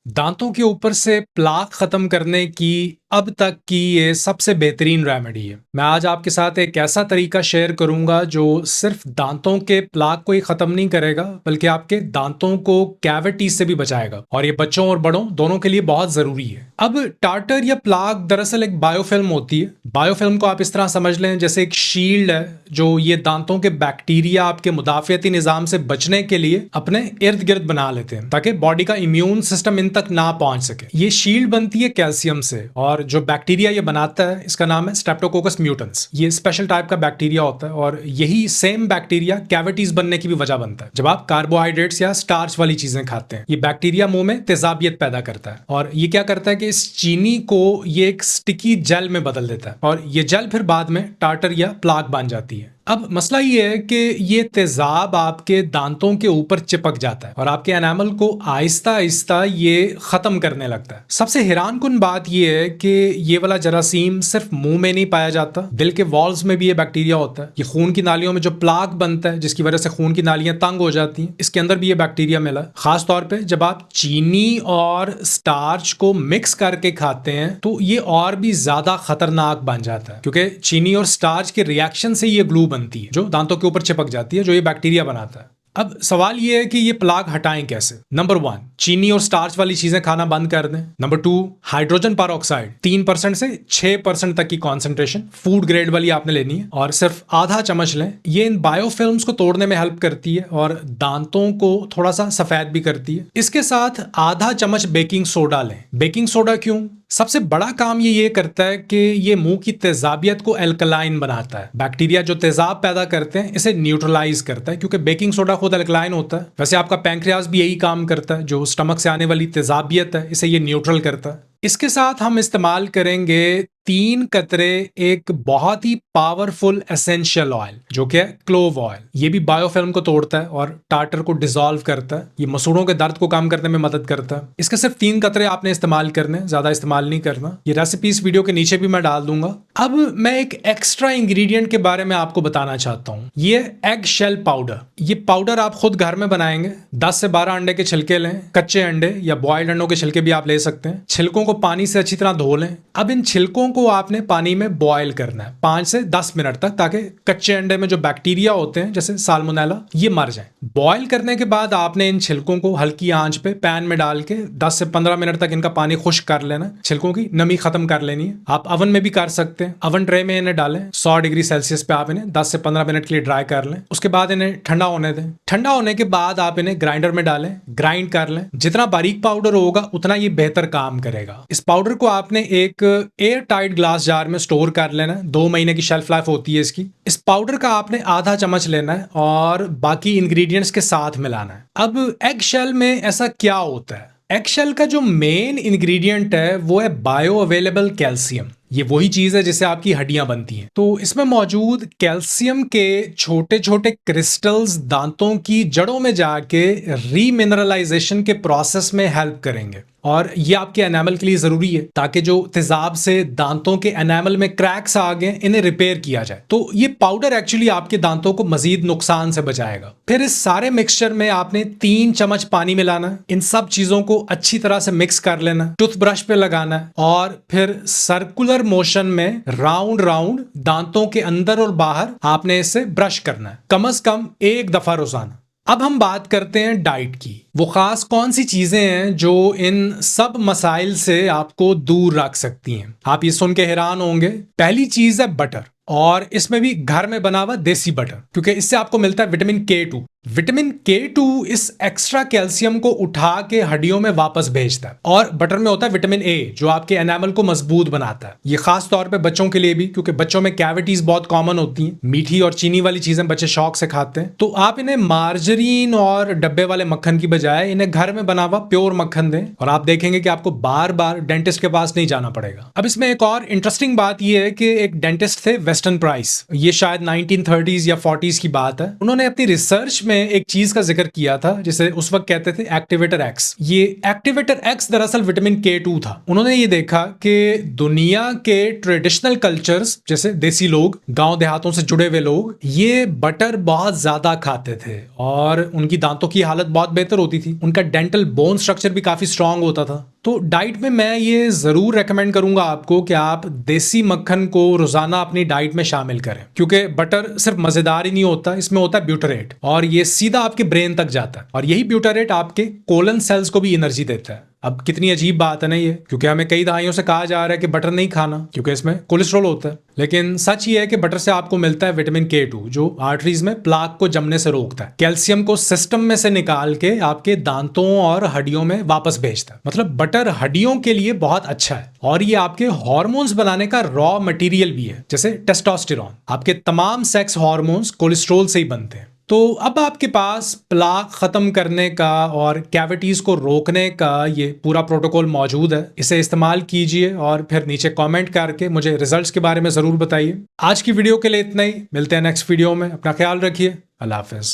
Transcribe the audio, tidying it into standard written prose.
दांतों के ऊपर से प्लाक खत्म करने की अब तक की ये सबसे बेहतरीन रेमेडी है। मैं आज आपके साथ एक ऐसा तरीका शेयर करूंगा जो सिर्फ दांतों के प्लाक को ही खत्म नहीं करेगा बल्कि आपके दांतों को कैविटी से भी बचाएगा, और ये बच्चों और बड़ों दोनों के लिए बहुत जरूरी है। अब टार्टर या प्लाक दरअसल एक बायोफिल्म होती है। बायोफिल्म को आप इस तरह समझ लें जैसे एक शील्ड है जो ये दांतों के बैक्टीरिया आपके मुदाफियती निजाम से बचने के लिए अपने इर्द गिर्द बना लेते हैं ताकि बॉडी का इम्यून सिस्टम इन तक ना पहुंच सके। ये शील्ड बनती है कैल्शियम से, और जो बैक्टीरिया ये बनाता है इसका नाम है स्ट्रेप्टोकोकस म्यूटेंस। ये स्पेशल टाइप का बैक्टीरिया होता है और यही सेम बैक्टीरिया कैविटीज बनने की भी वजह बनता है। जब आप कार्बोहाइड्रेट्स या स्टार्च वाली चीजें खाते हैं, ये बैक्टीरिया मुंह में तेजाबियत पैदा करता है, और ये क्या करता है कि इस चीनी को ये एक स्टिकी जेल में बदल देता है, और ये जेल फिर बाद में टार्टर या प्लाक बन जाती है। अब मसला ये है कि ये तेजाब आपके दांतों के ऊपर चिपक जाता है और आपके एनामल को आहिस्ता आहिस्ता ये खत्म करने लगता है। सबसे हैरान कुन बात ये है कि ये वाला जरासीम सिर्फ मुंह में नहीं पाया जाता, दिल के वॉल्स में भी ये बैक्टीरिया होता है। ये खून की नालियों में जो प्लाक बनता है जिसकी वजह से खून की नालियां तंग हो जाती हैं, इसके अंदर भी ये बैक्टीरिया मिला है। खास तौर पे जब आप चीनी और स्टार्च को मिक्स करके खाते हैं तो ये और भी ज्यादा खतरनाक बन जाता है, क्योंकि चीनी और स्टार्च के रिएक्शन से ये ग्लू बनती है जो दांतों के ऊपर चिपक जाती है, जो ये बैक्टीरिया बनाता है। अब सवाल ये है कि ये प्लाक हटाएं कैसे। नंबर 1, चीनी और स्टार्च वाली चीजें खाना बंद कर दें। नंबर 2, हाइड्रोजन पेरोक्साइड 3% से 6% तक की कॉन्सेंट्रेशन फूड ग्रेड वाली आपने लेनी है और सिर्फ आधा चम्मच लें। ये इन बायोफिल्म्स को तोड़ने में हेल्प करती है और दांतों को थोड़ा सा सफेद भी करती है। इसके साथ आधा चम्मच बेकिंग सोडा लें। बेकिंग सोडा क्यों? सबसे बड़ा काम ये करता है कि ये मुंह की तेजाबियत को एल्कलाइन बनाता है। बैक्टीरिया जो तेजाब पैदा करते हैं इसे न्यूट्रलाइज करता है, क्योंकि बेकिंग सोडा खुद एल्कलाइन होता है। वैसे आपका पैंक्रियाज भी यही काम करता है, जो स्टमक से आने वाली तेजाबियत है इसे ये न्यूट्रल करता है। इसके साथ हम इस्तेमाल करेंगे 3 कतरे एक बहुत ही पावरफुल एसेंशियल ऑयल जो कि है क्लोव ऑयल। ये भी बायोफिल्म को तोड़ता है और टार्टर को डिसॉल्व करता है। ये मसूड़ों के दर्द को कम करने में मदद करता है। इसके सिर्फ 3 कतरे आपने इस्तेमाल करने, ज्यादा इस्तेमाल नहीं करना। ये रेसिपी इस वीडियो के नीचे भी मैं डाल दूंगा। अब मैं एक एक्स्ट्रा इंग्रेडिएंट के बारे में आपको बताना चाहता हूँ, ये एग शेल पाउडर। ये पाउडर आप खुद घर में बनाएंगे। 10 से 12 अंडे के छिलके लें, कच्चे अंडे या बॉइल्ड अंडों के छिलके भी आप ले सकते हैं। छिलकों को पानी से अच्छी तरह धो लें। अब इन छिलकों को आपने पानी में बॉयल करना है 5 से 10 मिनट तक, ताकि कच्चे अंडे में जो बैक्टीरिया होते हैं जैसे साल्मोनेला ये मर जाएं। बॉयल करने के बाद आपने इन छिलकों को हल्की आंच पे पैन में डाल के 10 से 15 मिनट तक इनका पानी खुश्क कर लेना। छिलकों की नमी खत्म कर लेनी है। आप ओवन में भी कर सकते हैं। ओवन ट्रे में इन्हें डालें, 100 डिग्री सेल्सियस पे आप इन्हें 10 से 15 मिनट के लिए ड्राई कर लें। उसके बाद इन्हें ठंडा होने दें। ठंडा होने के बाद आप इन्हें ग्राइंडर में डालें, ग्राइंड कर लें। जितना बारीक पाउडर होगा उतना ये बेहतर काम करेगा। इस पाउडर को आपने एक एयर टाइट ग्लास जार में स्टोर कर लेना। 2 महीने की शेल्फ लाइफ होती है इसकी। इस पाउडर का आपने आधा चम्मच लेना है और बाकी इंग्रेडिएंट्स के साथ मिलाना है। अब एग शेल में ऐसा क्या होता है? एग शेल का जो मेन इंग्रेडिएंट है वो है बायो अवेलेबल कैल्शियम। ये वही चीज है जिससे आपकी हड्डियां बनती हैं। तो इसमें मौजूद कैल्शियम के छोटे छोटे क्रिस्टल्स दांतों की जड़ों में जाके रीमिनरलाइजेशन के प्रोसेस में हेल्प करेंगे, और ये आपके एनामल के लिए जरूरी है ताकि जो तेजाब से दांतों के एनामल में क्रैक्स आ गए इन्हें रिपेयर किया जाए। तो ये पाउडर एक्चुअली आपके दांतों को मजीद नुकसान से बचाएगा। फिर इस सारे मिक्सचर में आपने 3 चम्मच पानी मिलाना। इन सब चीजों को अच्छी तरह से मिक्स कर लेना। टूथब्रश पे लगाना है और फिर सर्कुलर मोशन में राउंड राउंड दांतों के अंदर और बाहर आपने इसे ब्रश करना है, कम से कम 1 दफा रोजाना। अब हम बात करते हैं डाइट की। वो खास कौन सी चीजें हैं जो इन सब मसाइल से आपको दूर रख सकती हैं? आप ये सुन के हैरान होंगे। पहली चीज है बटर, और इसमें भी घर में बना हुआ देसी बटर, क्योंकि इससे आपको मिलता है विटामिन K2। विटामिन K2 इस एक्स्ट्रा कैल्शियम को उठा के हड्डियों में वापस भेजता है, और बटर में होता है विटामिन A जो आपके एनामल को मजबूत बनाता है। ये खास तौर पे बच्चों के लिए भी, क्योंकि बच्चों में कैविटीज बहुत कॉमन होती हैं। मीठी और चीनी वाली चीजें बच्चे शौक से खाते हैं। तो आप इन्हें मार्जरीन और डब्बे वाले मक्खन की बजाय इन्हें घर में बना हुआ प्योर मक्खन दें, और आप देखेंगे कि आपको बार बार डेंटिस्ट के पास नहीं जाना पड़ेगा। अब इसमें एक और इंटरेस्टिंग बात यह है कि एक डेंटिस्ट थे वेस्टर्न प्राइस, ये शायद 1930s या 40s की बात है। उन्होंने अपनी रिसर्च में एक चीज का जिक्र किया था जिसे उस वक्त कहते थे एक्टिवेटर एक्स। ये एक्टिवेटर एक्स दरअसल विटामिन K2 था। उन्होंने ये देखा कि दुनिया के ट्रेडिशनल कल्चर्स जैसे देसी लोग, गांव देहातों से जुड़े हुए लोग, ये बटर बहुत ज्यादा खाते थे और उनकी दांतों की हालत बहुत बेहतर होती थी। उनका डेंटल बोन स्ट्रक्चर भी काफी स्ट्रांग होता था। तो डाइट में मैं ये जरूर रेकमेंड करूंगा आपको कि आप देसी मक्खन को रोजाना अपनी डाइट में शामिल करें, क्योंकि बटर सिर्फ मजेदार ही नहीं होता, इसमें होता है ब्यूटरेट और ये सीधा आपके ब्रेन तक जाता है और यही ब्यूटरेट आपके कोलन सेल्स को भी एनर्जी देता है। अब कितनी अजीब बात है ना ये, क्योंकि हमें कई दहाइयों से कहा जा रहा है कि बटर नहीं खाना क्योंकि इसमें कोलेस्ट्रॉल होता है, लेकिन सच ये है कि बटर से आपको मिलता है विटामिन K2 जो आर्टरीज में प्लाक को जमने से रोकता है, कैल्शियम को सिस्टम में से निकाल के आपके दांतों और हड्डियों में वापस भेजता है। मतलब बटर हड्डियों के लिए बहुत अच्छा है और ये आपके हार्मोन्स बनाने का रॉ मटेरियल भी है, जैसे टेस्टोस्टेरोन। आपके तमाम सेक्स हार्मोन्स कोलेस्ट्रॉल से ही बनते हैं। तो अब आपके पास प्लाक खत्म करने का और कैविटीज को रोकने का ये पूरा प्रोटोकॉल मौजूद है। इसे इस्तेमाल कीजिए और फिर नीचे कमेंट करके मुझे रिजल्ट्स के बारे में जरूर बताइए। आज की वीडियो के लिए इतना ही, मिलते हैं नेक्स्ट वीडियो में। अपना ख्याल रखिए। अल्लाह हाफिज।